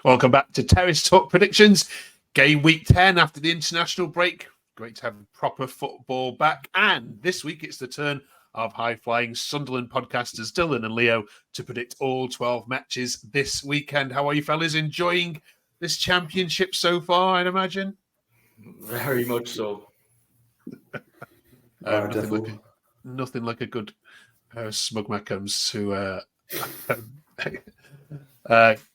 Welcome back to Terrace Talk Predictions. Game week 10 after the international break. Great to have proper football back. And this week it's the turn of high-flying Sunderland podcasters Dylan and Leo to predict all 12 matches this weekend. How are you fellas? Enjoying this championship so far, I'd imagine? Very much so. Nothing like a good smug man comes to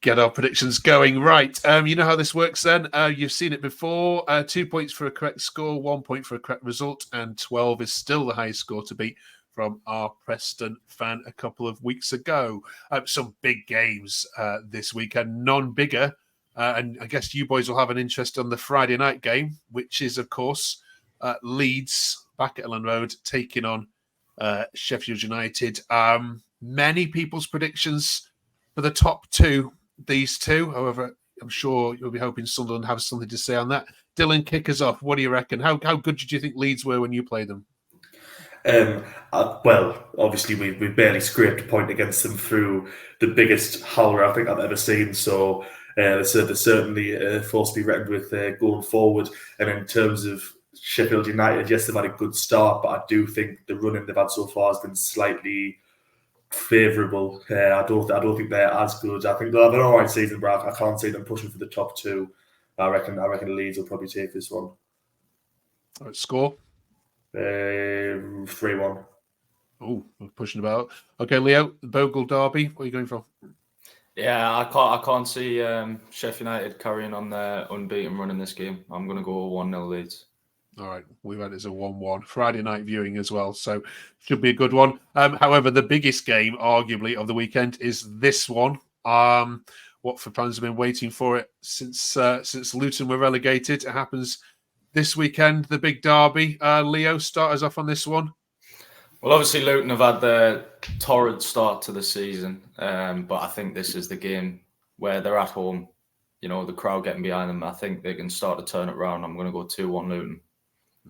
get our predictions going. Right. You know how this works then. You've seen it before. 2 points for a correct score, 1 point for a correct result, and 12 is still the highest score to beat from our Preston fan a couple of weeks ago. Some big games this weekend, none bigger. And I guess you boys will have an interest on the Friday night game, which is, of course, Leeds back at Ellen Road taking on Sheffield United. Many people's predictions for the top two, these two. However, I'm sure you'll be hoping Sunderland have something to say on that. Dylan, kick us off. What do you reckon? How good did you think Leeds were when you played them? Well, obviously we barely scraped a point against them through the biggest howler I think I've ever seen. So they're certainly a force to be reckoned with going forward. And in terms of Sheffield United, yes, they've had a good start, but I do think the running they've had so far has been slightly favourable. I don't think they're as good. I think they'll have an alright season, but I can't see them pushing for the top two. I reckon Leeds will probably take this one. All right, score? 3-1. Oh, we're pushing about. Okay, Leo, the Bogle Derby. What are you going for? Yeah, I can't see Sheffield United carrying on their unbeaten run in this game. I'm going to go 1-0 Leeds. All right, we've had it as a 1-1. Friday night viewing as well, so should be a good one. However, the biggest game, arguably, of the weekend is this one. Watford fans have been waiting for it since Luton were relegated. It happens this weekend, the big derby. Leo, start us off on this one. Well, obviously, Luton have had their torrid start to the season, but I think this is the game where they're at home. You know, the crowd getting behind them. I think they can start to turn it around. I'm going to go 2-1 Luton.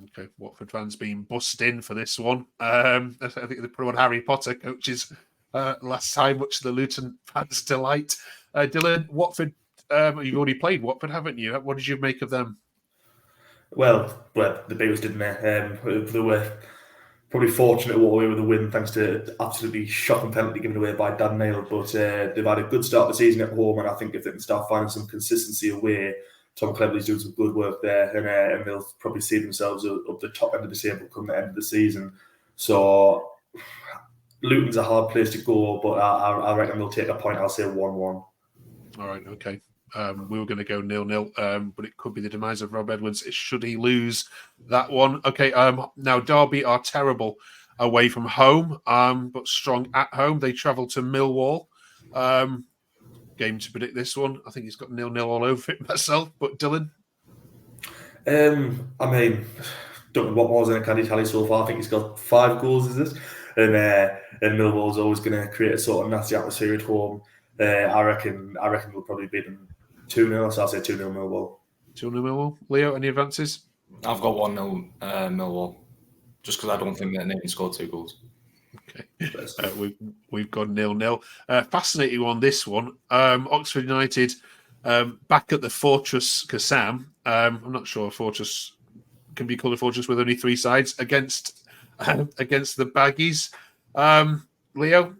Okay, Watford fans being bussed in for this one. I think they put on Harry Potter coaches last time, much to the Luton fans' delight. Dylan, Watford, you've already played Watford, haven't you? What did you make of them? Well, the Beatles didn't they? They were probably fortunate to walk away with a win thanks to absolutely shocking penalty given away by Dan Neil. But they've had a good start of the season at home, and I think if they can start finding some consistency away, Tom Cleverley's doing some good work there, and they'll probably see themselves up the top end of the table come the end of the season. So Luton's a hard place to go, but I reckon they'll take a point. I'll say 1-1. All right, okay. We were going to go 0-0, but it could be the demise of Rob Edwards should he lose that one. Okay, now Derby are terrible away from home, but strong at home. They travel to Millwall. Game to predict this one. I think he's got 0-0 all over it myself, but Dylan? I mean, don't know what was in a candy tally so far. I think he's got 5 goals, is it? And Millwall's always going to create a sort of nasty atmosphere at home. I reckon we'll probably beat them 2-0, so I'll say 2-0 Millwall. 2-0 Millwall. Leo, any advances? I've got 1-0 Millwall, just because I don't think that they can score 2 goals. Okay, we've got 0-0. Fascinating one, this one. Oxford United back at the Fortress Kassam. I'm not sure a fortress can be called a fortress with only 3 sides against the Baggies. Leo,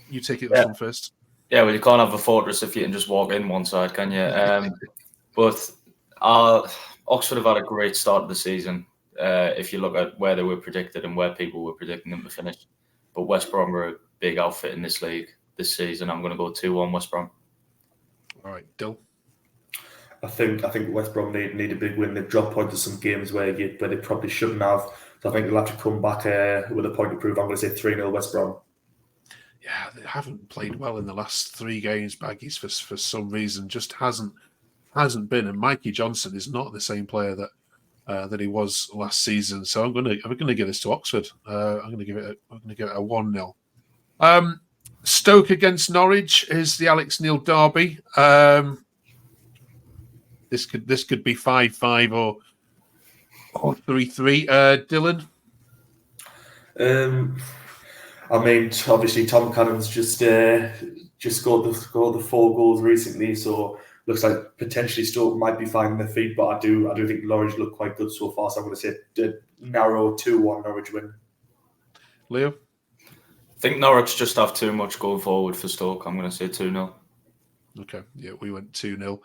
you take it this one first. Yeah, well, you can't have a fortress if you can just walk in one side, can you? But Oxford have had a great start of the season. If you look at where they were predicted and where people were predicting them to finish. But West Brom are a big outfit in this league this season. I'm going to go 2-1 West Brom. All right, Dill. I think West Brom need a big win. They've dropped points in some games where they probably shouldn't have. So I think they'll have to come back with a point to prove. I'm going to say 3-0 West Brom. Yeah, they haven't played well in the last 3 games, Baggies, for some reason. Just hasn't been. And Mikey Johnson is not the same player that he was last season. So I'm going to give this to Oxford. I'm going to give it a 1-0. Stoke against Norwich is the Alex Neil derby. This could be 5-5 or 3-3. Dylan. I mean, obviously Tom Cannon's just just scored the 4 goals recently, so looks like potentially Stoke might be finding their feet. But I do think Norwich look quite good so far. So I'm going to say a narrow 2-1 Norwich win. Leo? I think Norwich just have too much going forward for Stoke. I'm going to say 2-0. Okay, yeah, we went 2-0.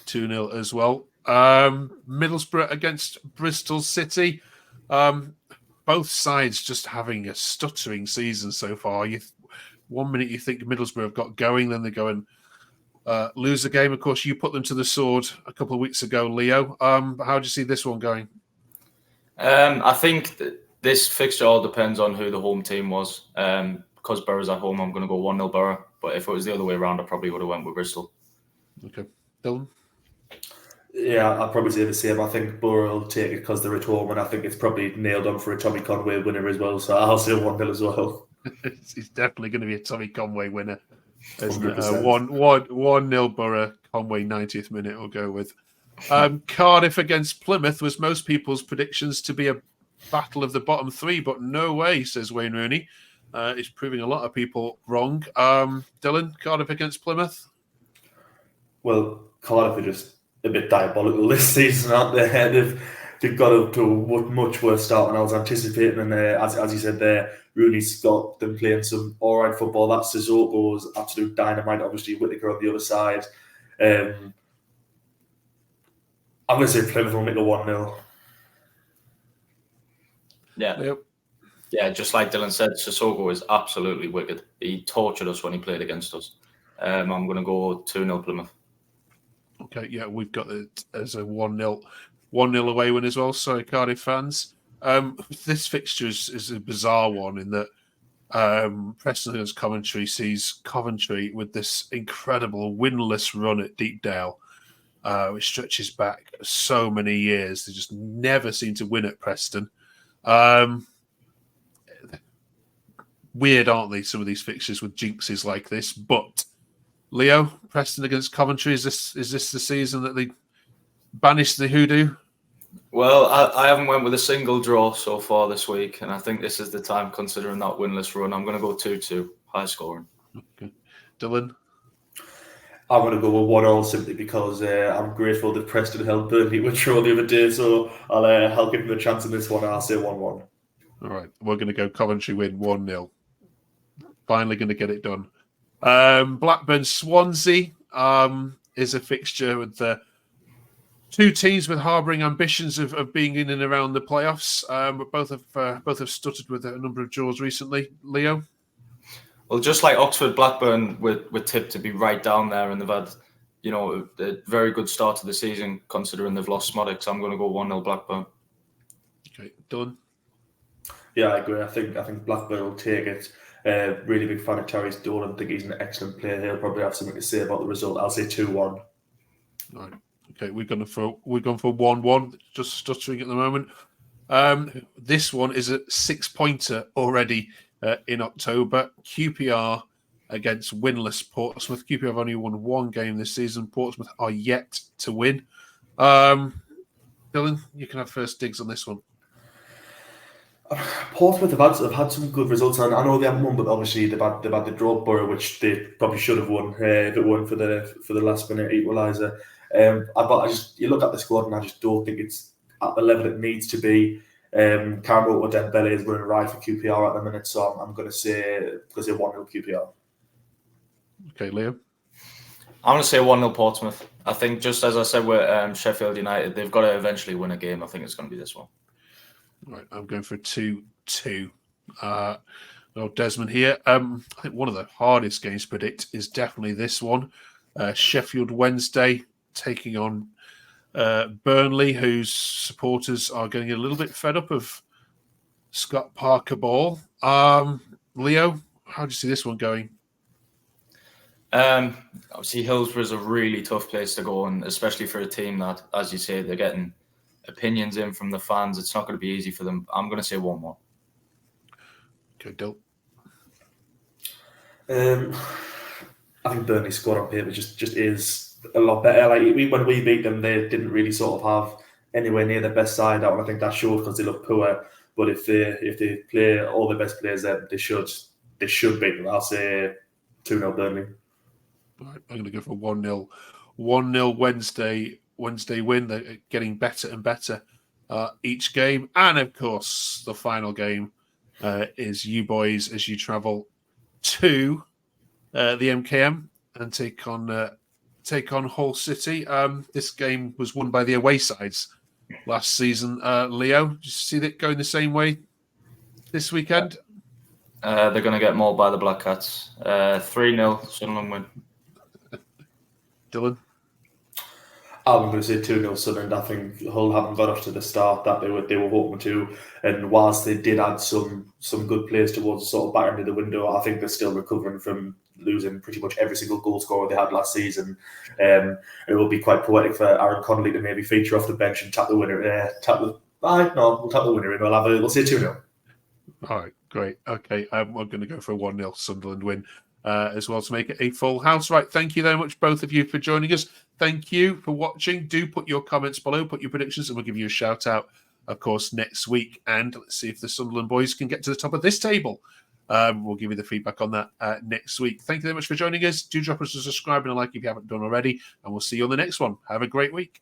2-0 as well. Middlesbrough against Bristol City. Both sides just having a stuttering season so far. 1 minute you think Middlesbrough have got going, then they go and lose the game. Of course, you put them to the sword a couple of weeks ago, Leo. How do you see this one going? I think this fixture all depends on who the home team was. Because Borough's at home, I'm going to go 1-0 Borough. But if it was the other way around, I probably would have went with Bristol. Okay. Dylan? Yeah, I'll probably say the same. I think Borough will take it because they're at home, and I think it's probably nailed on for a Tommy Conway winner as well. So I'll say 1-0 as well. It's definitely going to be a Tommy Conway winner, isn't it? 100%. 1-0 Borough. Conway 90th minute we'll go with. Cardiff against Plymouth was most people's predictions to be a battle of the bottom 3, but no way, says Wayne Rooney. It's proving a lot of people wrong. Dylan, Cardiff against Plymouth? Well, Cardiff are just a bit diabolical this season, aren't they? They've got up to a much worse start than I was anticipating. And as you said there, Rooney's got them playing some all right football. That Sissoko was absolute dynamite. Obviously, Whittaker on the other side. I'm going to say Plymouth will make a 1-0. Yeah. Yep. Yeah, just like Dylan said, Sissoko is absolutely wicked. He tortured us when he played against us. I'm going to go 2-0 Plymouth. Okay, yeah, we've got it as a 1-0 away win as well. Sorry, Cardiff fans. This fixture is a bizarre one in that Preston against Coventry sees Coventry with this incredible winless run at Deepdale, which stretches back so many years. They just never seem to win at Preston. Weird, aren't they, some of these fixtures with jinxes like this? But Leo, Preston against Coventry, is this the season that they banish the hoodoo? Well, I haven't went with a single draw so far this week, and I think this is the time considering that winless run. I'm going to go 2-2, high scoring. Okay. Dylan? I'm going to go with 1-1 simply because I'm grateful that Preston held Burnley with draw the other day, so I'll give them a chance in this one. I'll say 1-1. All right, we're going to go Coventry win 1-0. Finally going to get it done. Blackburn Swansea is a fixture with the two teams with harbouring ambitions of being in and around the playoffs. But both have stuttered with a number of draws recently. Leo? Well, just like Oxford, Blackburn were tipped to be right down there, and they've had, a very good start to the season considering they've lost Smodic. So I'm going to go 1-0 Blackburn. Okay, done. Yeah, I agree. I think Blackburn will take it. Really big fan of Terry Dolan. I think he's an excellent player. He'll probably have something to say about the result. I'll say 2-1. All right. Okay, we've gone for 1-1. Just stuttering at the moment. This one is a 6-pointer already in October. QPR against winless Portsmouth. QPR have only won one game this season. Portsmouth are yet to win. Dylan, you can have first digs on this one. Portsmouth have had some good results, and I know they haven't won, but obviously they've had the draw Borough, which they probably should have won if it weren't for the last minute equaliser. But you look at the squad, and I just don't think it's at the level it needs to be. Cameron or Dembele is running right for QPR at the minute, so I'm going to say 1-0 QPR. Okay, Leo. I'm going to say 1-0 Portsmouth. I think just as I said with Sheffield United, they've got to eventually win a game. I think it's going to be this one. Right, I'm going for 2-2. Desmond here. I think one of the hardest games to predict is definitely this one. Sheffield Wednesday taking on Burnley, whose supporters are getting a little bit fed up of Scott Parker ball. Leo, how do you see this one going? Obviously, Hillsborough is a really tough place to go, and especially for a team that, as you say, they're getting opinions in from the fans. It's not going to be easy for them. I'm going to say 1-1. Okay, Dill. I think Burnley's squad on paper just is a lot better. Like when we beat them, they didn't really sort of have anywhere near their best side out, and I think that showed because they look poor. But if they play all the best players, they should beat them. I'll say 2-0 Burnley. Right, I'm going to go for 1-0. 1-0 Wednesday win. They're getting better and better each game. And, of course, the final game is you boys as you travel to the MKM and take on Hull City. This game was won by the away sides last season. Leo, did you see that going the same way this weekend? They're going to get mauled by the Black Cats. 3-0 Sunderland win. Dylan? I'm going to say 2-0 Sunderland. I think Hull haven't got off to the start that they were hoping to. And whilst they did add some good players towards the sort of back end of the window, I think they're still recovering from losing pretty much every single goal scorer they had last season. It will be quite poetic for Aaron Connolly to maybe feature off the bench and tap the winner. We'll tap the winner in. We'll say 2-0. All right, great. Okay, I'm going to go for a 1-0 Sunderland win as well to make it a full house. Right, thank you very much, both of you, for joining us. Thank you for watching. Do put your comments below, put your predictions, and we'll give you a shout out, of course, next week. And let's see if the Sunderland boys can get to the top of this table. We'll give you the feedback on that next week. Thank you very much for joining us. Do drop us a subscribe and a like if you haven't done already, and we'll see you on the next one. Have a great week.